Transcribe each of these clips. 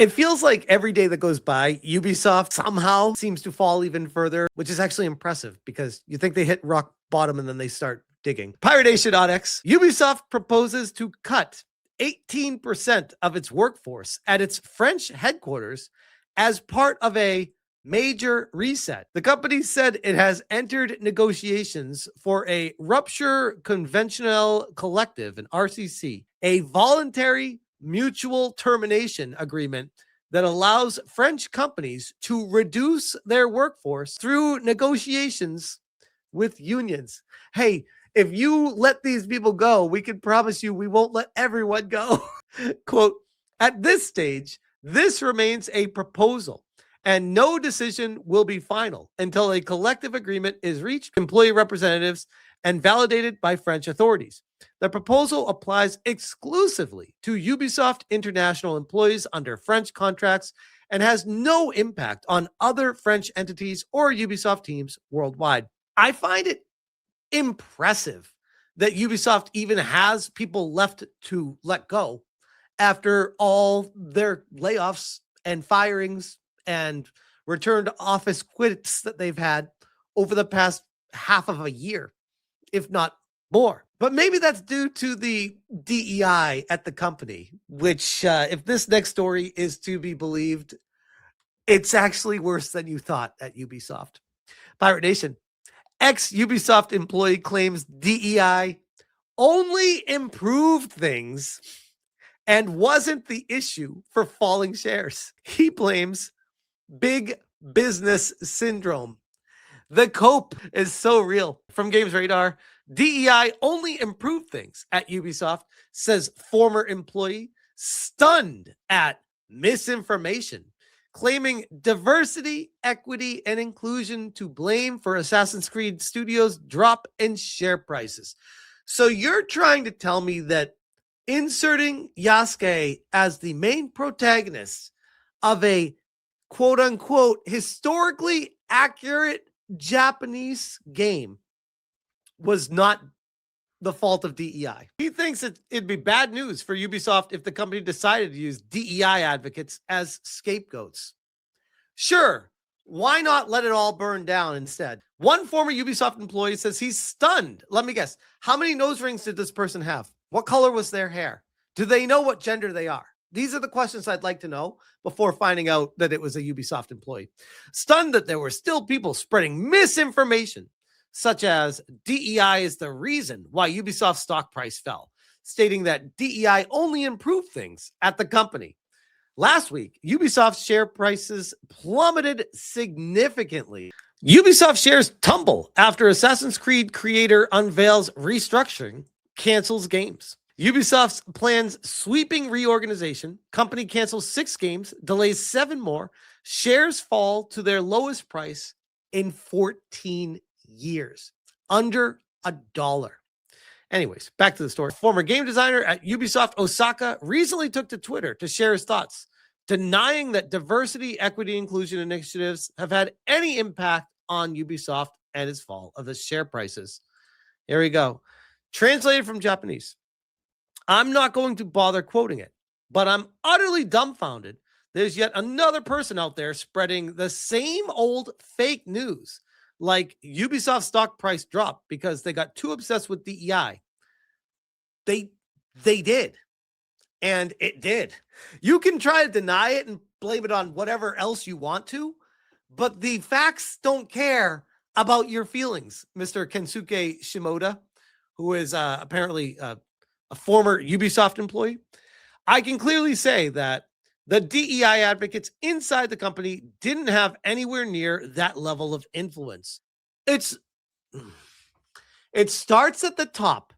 It feels like every day that goes by, Ubisoft somehow seems to fall even further, which is actually impressive because you think they hit rock bottom and then they start digging. Piratation.x, Ubisoft proposes to cut 18% of its workforce at its French headquarters as part of a major reset. The company said it has entered negotiations for a rupture conventional collective, an RCC, a voluntary mutual termination agreement that allows French companies to reduce their workforce through negotiations with unions. Hey, if you let these people go, we can promise you we won't let everyone go. Quote, at this stage, this remains a proposal and no decision will be final until a collective agreement is reached, employee representatives, and validated by French authorities. The proposal applies exclusively to Ubisoft International employees under French contracts and has no impact on other French entities or Ubisoft teams worldwide. I find it impressive that Ubisoft even has people left to let go after all their layoffs and firings and return to office quits that they've had over the past half of a year, if not more. But maybe that's due to the DEI at the company, which, if this next story is to be believed, it's actually worse than you thought at Ubisoft. Pirate Nation, ex-Ubisoft employee claims DEI only improved things and wasn't the issue for falling shares. He blames big business syndrome. The cope is so real. From Games Radar, DEI only improved things at Ubisoft, says former employee, stunned at misinformation, claiming diversity, equity, and inclusion to blame for Assassin's Creed Studios' drop in share prices. So you're trying to tell me that inserting Yasuke as the main protagonist of a quote-unquote historically accurate Japanese game was not the fault of DEI. He thinks it'd be bad news for Ubisoft if the company decided to use DEI advocates as scapegoats. Sure, why not let it all burn down instead? One former Ubisoft employee says he's stunned. Let me guess. How many nose rings did this person have? What color was their hair? Do they know what gender they are? These are the questions I'd like to know before finding out that it was a Ubisoft employee. Stunned that there were still people spreading misinformation, such as DEI is the reason why Ubisoft's stock price fell, stating that DEI only improved things at the company. Last week, Ubisoft's share prices plummeted significantly. Ubisoft shares tumble after Assassin's Creed creator unveils restructuring, cancels games. Ubisoft's plans sweeping reorganization. Company cancels 6 games, delays 7 more. Shares fall to their lowest price in 14 years, under $1. Anyways, back to the story. Former game designer at Ubisoft Osaka recently took to Twitter to share his thoughts, denying that diversity, equity, inclusion initiatives have had any impact on Ubisoft and its fall of the share prices. Here we go. Translated from Japanese. I'm not going to bother quoting it, but I'm utterly dumbfounded. There's yet another person out there spreading the same old fake news, like Ubisoft stock price dropped because they got too obsessed with DEI. They did. And it did. You can try to deny it and blame it on whatever else you want to, but the facts don't care about your feelings, Mr. Kensuke Shimoda, who is apparently a former Ubisoft employee. I can clearly say that the DEI advocates inside the company didn't have anywhere near that level of influence. It starts at the top.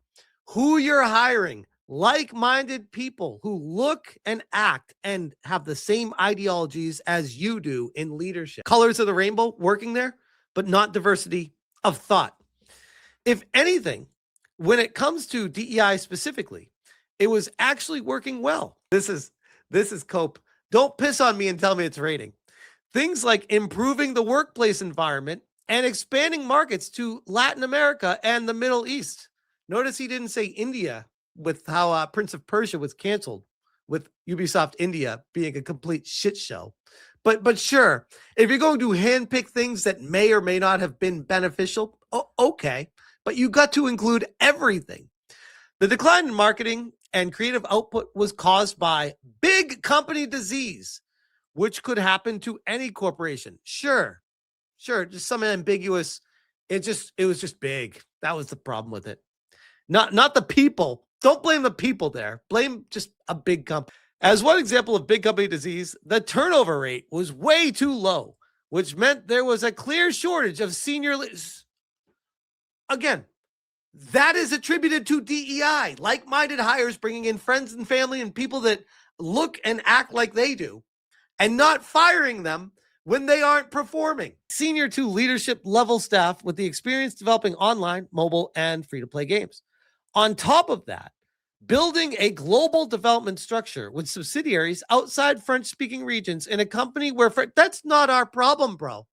Who you're hiring, like-minded people who look and act and have the same ideologies as you do in leadership. Colors of the rainbow working there, but not diversity of thought. If anything, when it comes to DEI specifically, it was actually working well. This is Cope. Don't piss on me and tell me it's raining. Things like improving the workplace environment and expanding markets to Latin America and the Middle East. Notice he didn't say India with how Prince of Persia was canceled with Ubisoft India being a complete shit show. But sure, if you're going to handpick things that may or may not have been beneficial, okay, but you got to include everything. The decline in marketing and creative output was caused by big company disease, which could happen to any corporation. Sure, just some ambiguous. It was just big. That was the problem with it. Not the people. Don't blame the people there. Blame just a big company. As one example of big company disease, the turnover rate was way too low, which meant there was a clear shortage of senior leaders. Again, that is attributed to DEI, like-minded hires bringing in friends and family and people that look and act like they do, and not firing them when they aren't performing. Senior to leadership level staff with the experience developing online, mobile, and free-to-play games. On top of that, building a global development structure with subsidiaries outside French-speaking regions in a company where that's not our problem, bro.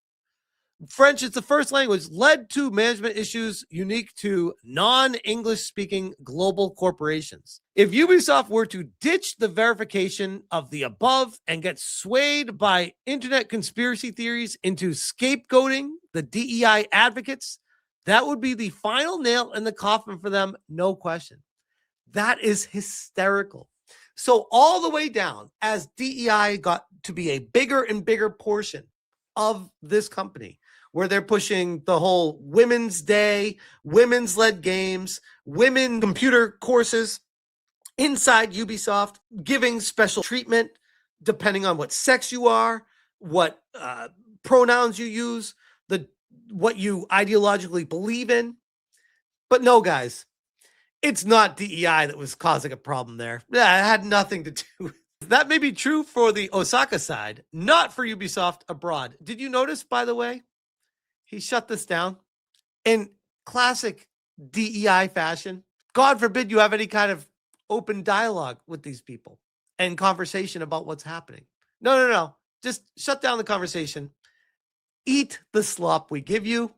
French is the first language led to management issues unique to non-English speaking global corporations. If Ubisoft were to ditch the verification of the above and get swayed by internet conspiracy theories into scapegoating the DEI advocates, that would be the final nail in the coffin for them, no question. That is hysterical. So all the way down, as DEI got to be a bigger and bigger portion of this company, where they're pushing the whole Women's Day, women's-led games, women computer courses inside Ubisoft, giving special treatment depending on what sex you are, what pronouns you use, what you ideologically believe in. But no, guys, it's not DEI that was causing a problem there. Yeah, it had nothing to do with it. That may be true for the Osaka side, not for Ubisoft abroad. Did you notice, by the way, he shut this down in classic DEI fashion? God forbid you have any kind of open dialogue with these people and conversation about what's happening. No. Just shut down the conversation. Eat the slop we give you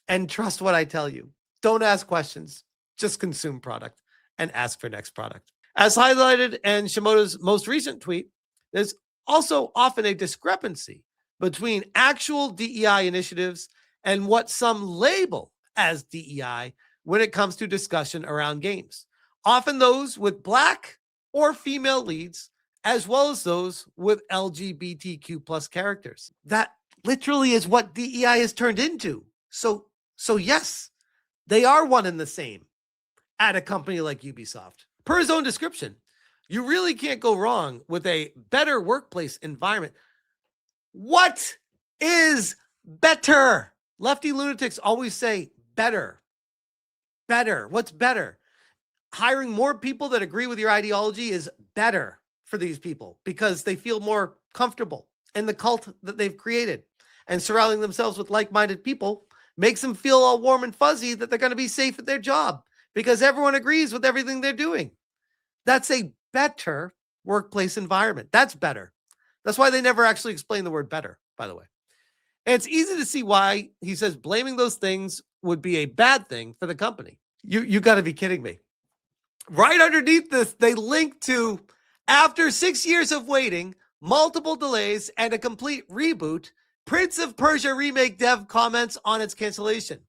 and trust what I tell you. Don't ask questions. Just consume product and ask for next product. As highlighted in Shimoda's most recent tweet, there's also often a discrepancy between actual DEI initiatives and what some label as DEI when it comes to discussion around games. Often those with Black or female leads, as well as those with LGBTQ plus characters. That literally is what DEI has turned into. So yes, they are one and the same at a company like Ubisoft. Per his own description, you really can't go wrong with a better workplace environment. What is better? Lefty lunatics always say better. Better. What's better? Hiring more people that agree with your ideology is better for these people because they feel more comfortable in the cult that they've created. And surrounding themselves with like-minded people makes them feel all warm and fuzzy that they're going to be safe at their job because everyone agrees with everything they're doing. That's a better workplace environment. That's better. That's why they never actually explain the word better, by the way. And it's easy to see why he says blaming those things would be a bad thing for the company. You got to be kidding me. Right underneath this, they link to, after 6 years of waiting, multiple delays, and a complete reboot, Prince of Persia Remake dev comments on its cancellation.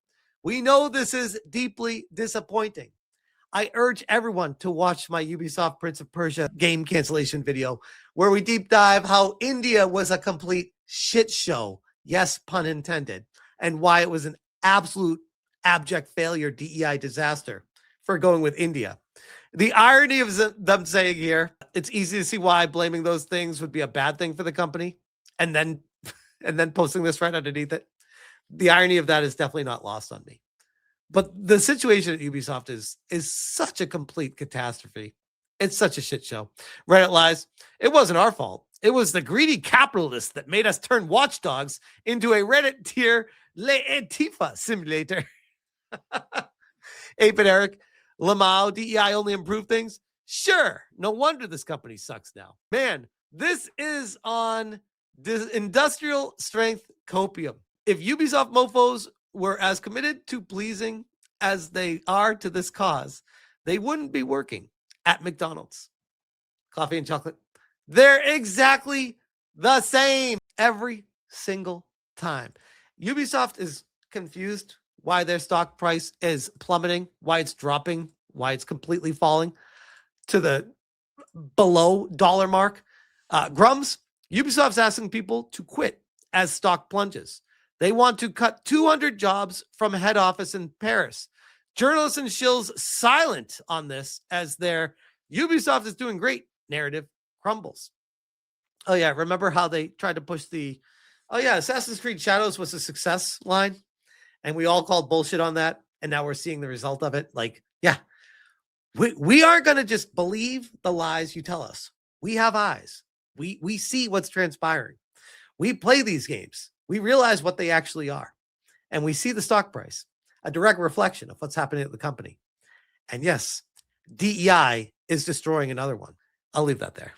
We know this is deeply disappointing. I urge everyone to watch my Ubisoft Prince of Persia game cancellation video, where we deep dive how India was a complete shit show, yes, pun intended, and why it was an absolute abject failure DEI disaster for going with India. The irony of them saying here, it's easy to see why blaming those things would be a bad thing for the company, and then posting this right underneath it. The irony of that is definitely not lost on me. But the situation at Ubisoft is such a complete catastrophe. It's such a shit show. Reddit lies. It wasn't our fault. It was the greedy capitalists that made us turn Watchdogs into a Reddit tier Le Antifa simulator. Ape and Eric, Lamau, DEI only improved things? Sure. No wonder this company sucks now. Man, this is on industrial strength copium. If Ubisoft mofos were as committed to pleasing as they are to this cause, they wouldn't be working at McDonald's. coffee and chocolate. They're exactly the same every single time. Ubisoft is confused why their stock price is plummeting, why it's dropping, why it's completely falling to the below dollar mark. Grums, Ubisoft's asking people to quit as stock plunges. They want to cut 200 jobs from head office in Paris. Journalists and shills silent on this as their Ubisoft is doing great narrative crumbles. Oh, yeah. Remember how they tried to push Assassin's Creed Shadows was a success line? And we all called bullshit on that. And now we're seeing the result of it. Like, yeah, we aren't going to just believe the lies you tell us. We have eyes. We see what's transpiring. We play these games. We realize what they actually are. And we see the stock price, a direct reflection of what's happening at the company. And yes, DEI is destroying another one. I'll leave that there.